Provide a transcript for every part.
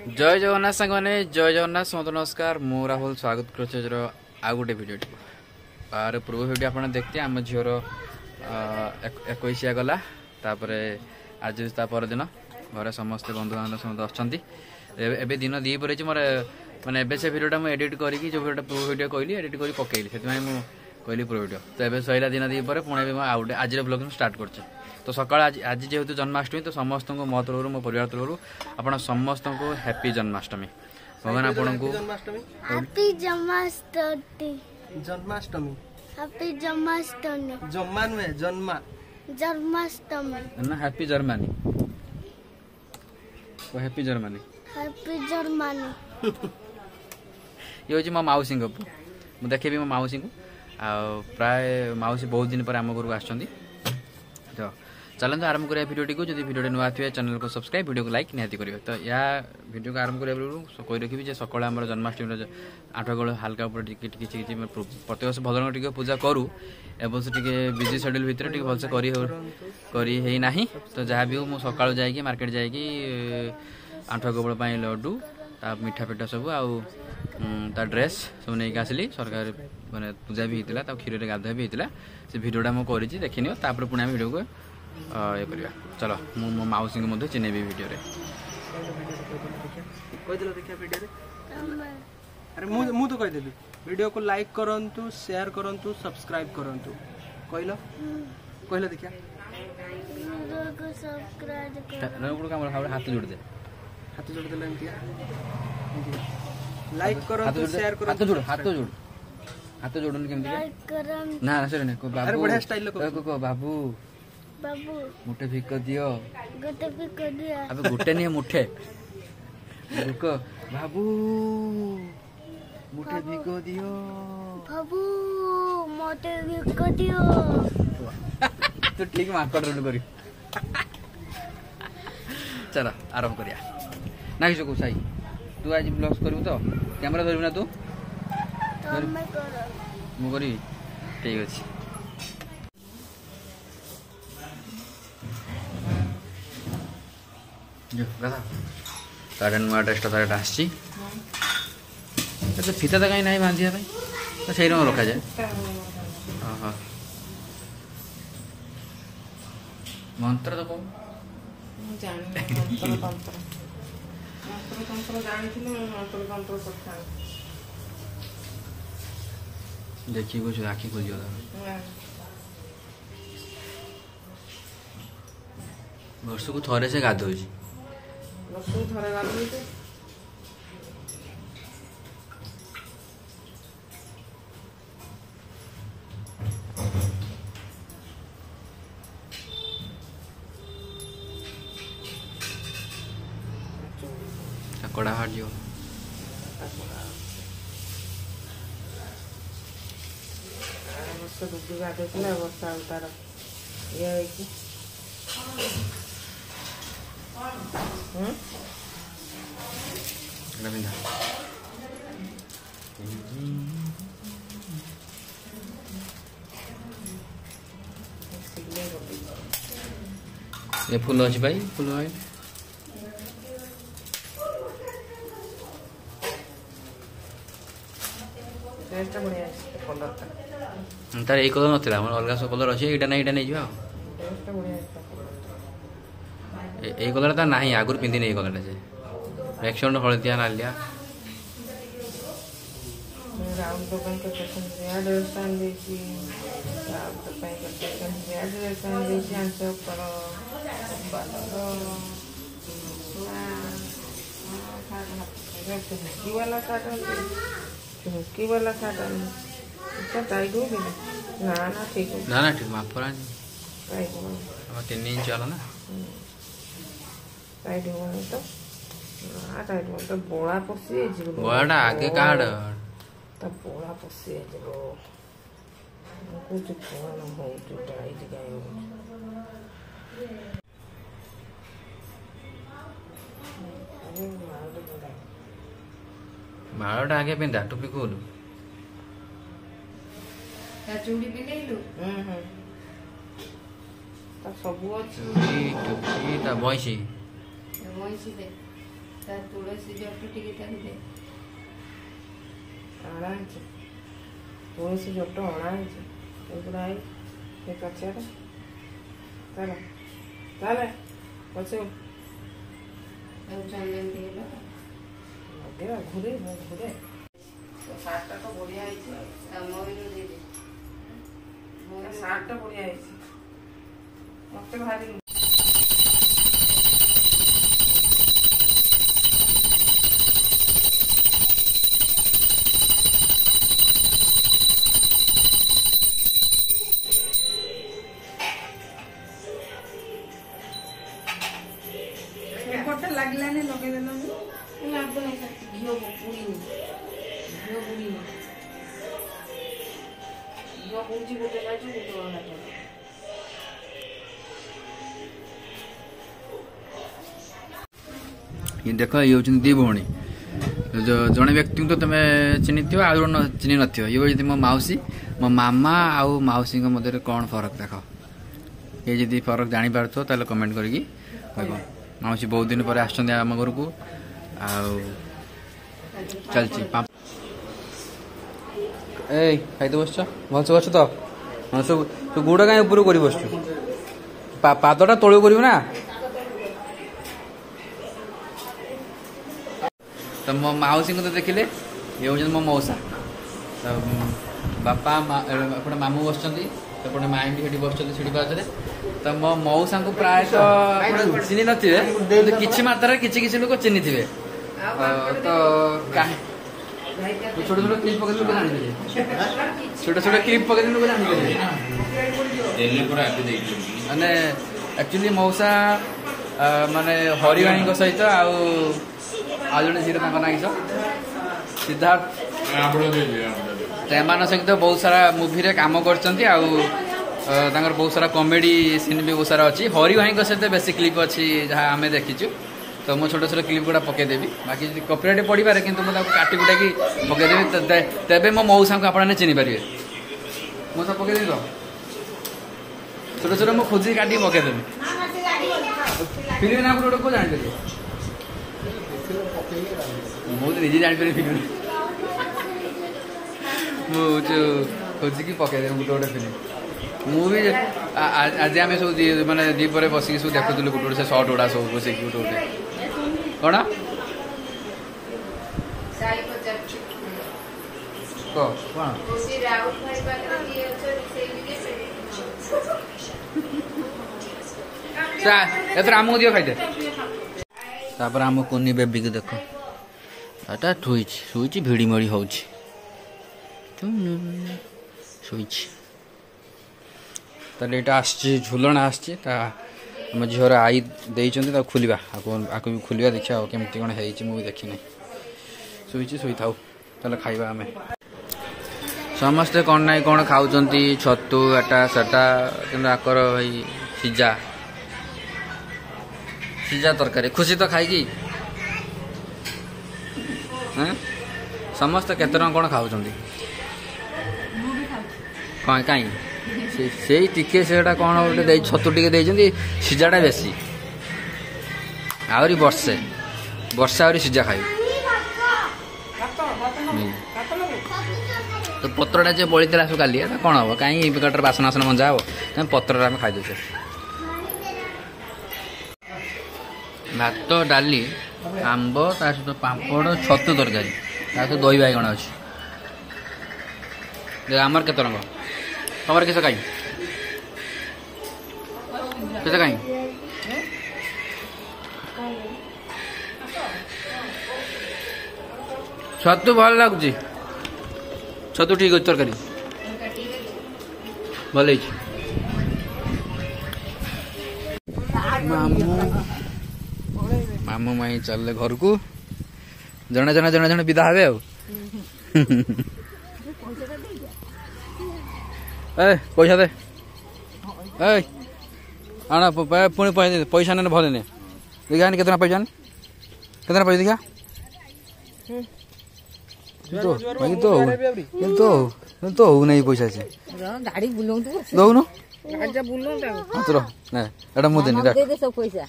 जय जगन्नाथ सांग मैंने जय जगन्नाथ समस्त नमस्कार मु राहुल स्वागत कर आउ गोटे भिडियो आर पूर्व भिडियो आप देखते आम झीर 21 गला आज दिन घर समस्ते बंधु बांधव समस्त अच्छा दिन दी पर मोर मानने से भिडियोटा मुझे एडिट करके जो भिडियो पूर्व भिडियो कहली एडिट कर पकईली से कहली पूर्व भिडियो तो ये सैला दिन दी पर पुणी आउटे आज ब्लॉग स्टार्ट कर तो सकाल आज जेहेतु जन्माष्टमी तो समस्त को मो तरफ मो परिवार तरफ आप समस्त को हैप्पी जन्माष्टमी भगवान आपन को हैप्पी जन्माष्टमी जन्माष्टमी हैप्पी जन्माष्टमी जम्मा नुहे जन्मा जन्माष्टमी ना हैप्पी जर्मनी को हैप्पी जर्मनी ये हूँ मो मौसी को देखेबी मो मौसी को प्राय मौसी बहुत दिन पर आम घर आसछंती तो चलते आरंभ करिया भिडियोटी को जदि भिडियो नुआ थे चैनल को सब्सक्राइब वीडियो को लाइक निहाती करेंगे तो या भिडियो को आरंभ करिया कही रखी सकाल आम जन्माष्टमी 8 गल हाल्का प्रत्येक वर्ष भगवान टी पूजा करूँ एवं टे बिजी शेड्यूल भितर टे भलसे करी ना तो जहाँ भी हो मुझे सकाल जाकि मार्केट जाकि 8 गबल लड्डू मिठा पिठा सब आ ड्रेस सब नहीं आसली सरकार माने पूजा भी होता क्षीर गाधुआ भी होता से भिडियोटा मुझे देखनी तापर पुणी भिडियो को ये करवा चलो मो मौसी को चिन्हबी भिडियो अरे मु तो कहीदेवी वीडियो को लाइक करंतु शेयर करंतु सब्सक्राइब करंतु कहलो कहलो देखिया हाथ जोड़ दे लाइक करंतु शेयर करंतु हाथ जोड़न केमती ना सर ने को बाबू अरे बढ़िया स्टाइल को बाबू बाबू मुठे भिक दियो गोटे गोटे नहीं मुठे को बाबू मुठे भिक दियो बाबू मोटे भिक दियो तो ठीक मार्केट रोड करी चलो आरंभ करिया ना किस को साई तू आज ब्लॉग्स करू तो कैमरा धरबी ना तू मु करी ठीक अछि जो दादा तारे नुआ ड्रेसटा तारे आसची तो फीता तो कहीं नहीं बांधिया तो सही रंग रखा जाए हाँ मंत्र तो कौन देखिए कुछ आखि खोल वर्ष को थोड़े से गाधो कड़ा हाट जो वर्षा उतार ये ये फूल अच्छी भाई फूल भाई तार एक कलर नथिला अलग सब कलर अच्छे यहाँ नहीं नहीं जा ये कलर तो ना आगुरी पिंधि ये कलर से एक्शन हलदिया नालिया मुस्की वाला टाइट हो गई ना ठीक माफरा टाइट हो 3 इंच वाला ना टाइट हो तो ना टाइट हो तो बोला पसी बोलाटा आगे काड तो बोला पसी जो कुछ कोन हो तो टाइट गयो माळटा आगे पिंधा टोपी खोलू चूड़ी पिंधेलु ता सब टोपी ता भैंसी दे तुलसी जट टिके दे अणा तुलसी जट अणा पूरा ये कचरा चल चल पचे घूरे घूरे सार्टा तो बढ़िया सार्टा बढ़िया मत भारी लगलानी लगे घिओ बुड़ी घिओ बुड़ी गोटे गोटे ये देख ये हूँ दी भौणी जड़े व्यक्ति तो तुम चिन्ह थो आ चिन्ह न ये हूँ मो मौसी मो मामा आउ मौसी मध्य कौन फरक देख ये जी फरक जापार तो कमेंट करी मौसी बहुत दिन पर आम घर को चलती ए खाई बस भल से बस तो हाँ सब तू गोड़ कहीं ऊपर कर बस पादटा तलू कर ना तो मो मौसी को तो देखिले ये हूँ मो मौसा तो बापा एपटे मामू बस सेपटे माई भी बस पाचे तो मो मौसा को प्राय चिन्ह नथिबे किछि मात्रा किछि लोक चिन्ह थे तो छोट छोट क्लिप पकड़ लोग जानी छोट छोट क्लिप पकड़ लोग जानी माने एक्चुअली मौसा माने हरिवाणी सहित आज झील नागिस सिद्धार्थ सहित बहुत सारा मूवी रे काम कर बहुत सारा कॉमेडी सीन भी बहुत सारा अच्छी हरिवाणी सहित बेसी क्लिप अच्छी जहाँ आम देखीचु तो मो छोट छोट क्लिप गुड़ा पकईदेवी बाकी कॉपीराइट पड़ पारे कि मुझे काटी कुटाकी पकईदेवी तेबे मो मौसा को आपने चिन्ह पारे मौसा पकईदेवी तो छोट छोट मो खोजी काटी पकईदेवी फिल्म ना गोटे को जानी मुझे निजे जापर फिल्म मुझे खोजिकी पकईदेवी गोटे गोटे फिल्म मुझे आज आम सब मानने दीपर बसिक सब देखुलु गोटे गोटे सर्ट गुड़ा सब बस गोटे गोटे कौन एथर आमको दियो खाई तापर आम कुनी बेबी को देख एटा शुई भिड़ी मड़ी हो यहाँ झुलना आम झीवर आई देते खोलिया आपको भी खोलिया देखा केमती कौन मुझे देखी ना शुई था खाइबा आम समस्ते कौन ना कौन खाऊँ छतु एटा सेटा कि आकर भाई सीजा सीजा तरकारी खुशी तो खाई समस्ते केते कौन खाऊँ कहीं से टिके सेटा कौन गोटे छतु टे सीजाटा बेसी आहरी वर्षे आहरी सीजा खाई तो पत्रटा जो बड़ी सब काली कौन हम कहीं पेटर बासन आसन मंजा हम पत्रटा आम खाई दे भात डाली आंब ता सहित पापड़ छतु तरकारी ता सहित दही बाइगण अच्छी आमर केत रंग तमर किस कहीं कैसे कहीं छतु भल लगुच छतु ठीक अच्छे तरकारी भल मामू माई चल घर को जड़े जड़े जड़े जड़े विदा हे पैसा दे आना पुणी पैसा ने भले ने देखा कितना पैसा देखा तो हो नहीं पैसा से गाड़ी दौन बुलाऊ मुझे सब पैसा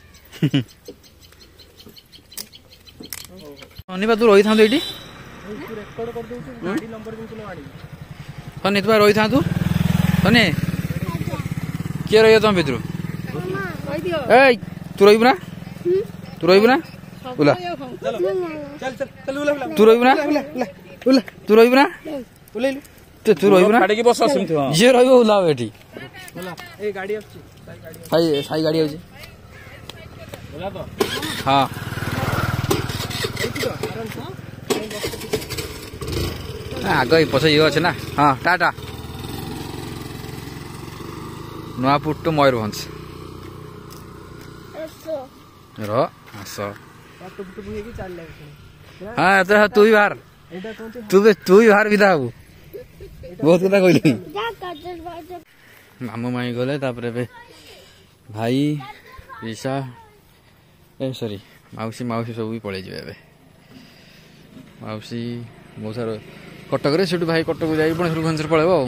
ଅନିବା ତୁ ରହିଥାନ୍ତୁ ଏଇଠି ତୁ ରେକର୍ଡ କରିଦଉଛୁ ଗାଡି ନମ୍ବର ଜିନିଷ ନ ଆଣିବୁ। ସନି ତୁ ରହିଥାନ୍ତୁ ସନି କିଏ ରହିବ ତମ ଭିତରୁ ଏଇ ତୁ ରହିବୁ ନା ତୁ ରହିବୁ ନା ଓଲା ଚାଲ ଚାଲ ଚାଲ ଉଲା ଉଲା ତୁ ରହିବୁ ନା ଉଲା ତୁ ରହିବୁ ନା ଉଲେଇଲୁ ତୁ ରହିବୁ ନା କାଟିକି ବସ ସେମିତି ହଁ। ଯିଏ ରହିବ ଓଲା ଏଠି ଉଲା ଏଇ ଗାଡି ଆସୁଛି ସାଇ ଗାଡି ଆଉଛି ହେଲା ତ ହଁ ଆଗ ଏଇ ପଛ ଇଏ ଅଛି ନା ହଁ ଟାଟା ନୂଆପୁର ଟୁ ମୟୂରଭଞ୍ଜ ର ଆସ ଟୁପ ଟୁପ ହେଇକି ଚାଲିଲା ହଁ ଏଥର ତୁ ବି ବାହାର ଏଇଟା କହନ୍ତି ତୁ ବି ବାହାର ବିଦା ହବୁ ବହୁତ କଥା କହିଲି ଯା କାଜଲ ବାଜା ମାମୁଁ ମାଇଁ ଗଲେ ତାପରେ ଏବେ ଭାଇ ରିସା ସରି ମାଉସୀ ସବୁ ବି ପଳେଇଯିବେ ଏବେ ମାଉସୀ ମଉସା କଟକରେ ସେଠୁ ଭାଇ କଟକକୁ ଯାଇକି ପୁଣି ଭୁବନେଶ୍ୱର ପଳେଇବ ଆଉ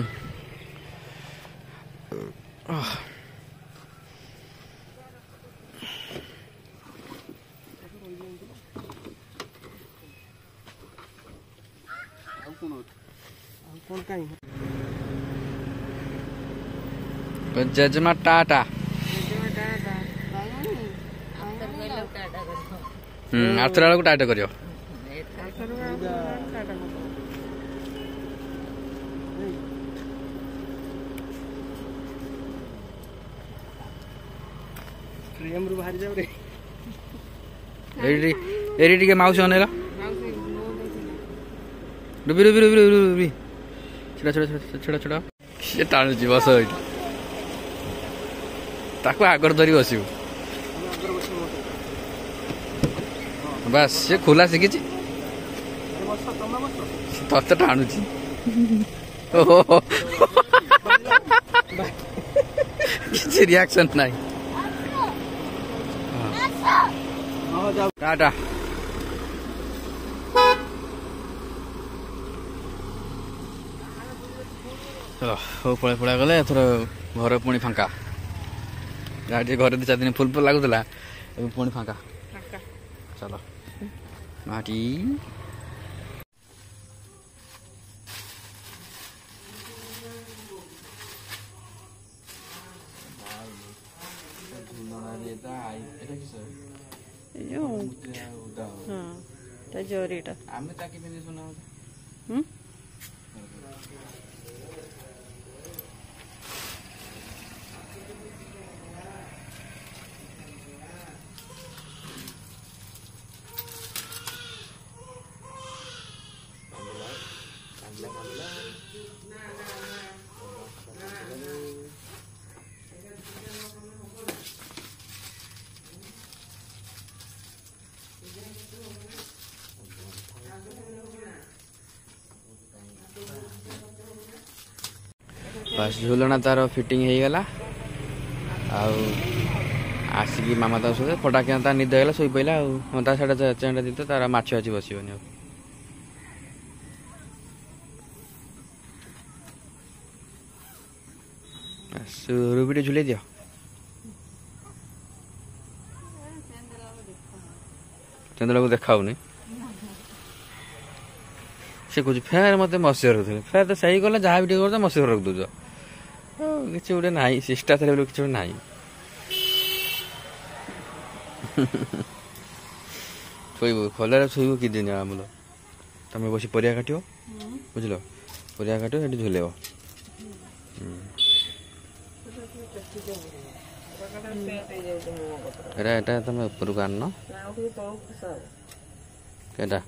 କଣ କାଇଁ ଜେଜେମା ଟାଟା ଆରଥର ବେଳକୁ ଟାଟା କରିବ ଫ୍ରେମ ରୁ ବାହାରି ଯାଉ ରେ ଏଇଠି ଟିକେ ମାଉସୀ ଅନେଇଲ ରୁବି ଛିଡ଼ା ସିଏ ଟାଣୁଛି ବସ ଏଇଠି ତାକୁ ଆଗରେ ଧରି ବସିବୁ ବାସ୍ ସେ ଖୋଲା ଶିଖିଛି ତତେ ଟାଣୁଛି ଓହୋ କିଛି ରିଆକ୍ସନ ନାହିଁ ଟାଟା ହଉ ପଳେଇ ଗଲେ ଏଥର ଘର ପୁଣି ଫାଙ୍କା ଗାଡ଼ି ଘରେ 2-4 ଦିନ ଫୁଲ ଲାଗୁଥିଲା ଏବେ ପୁଣି ଫାଙ୍କା ଚାଲ ମାଟି ଜରିଟା ଆମେ ତାକି ପିନ୍ଧି ଶୁଣା बस झुलना तार फिटिंग हो गला आसिक मामा तो सो फटाक निद गला शोई पड़ा साढ़े चेंटा दी तो तार माछ अच्छी बसबनी रूबी झुले दियो चंद्र को देखाऊनी से कह फेर मत मसी रखुल फेर तो सही गला जहाँ भी कर मसी रख दौच किसी गोटे ना शिष्टा थे किसी गोटे ना शोब खोल शोब कि दिन आम तुम बस परिया काट बुझल परिया काट झुलेब एटा तुम ऊपर को आन केटा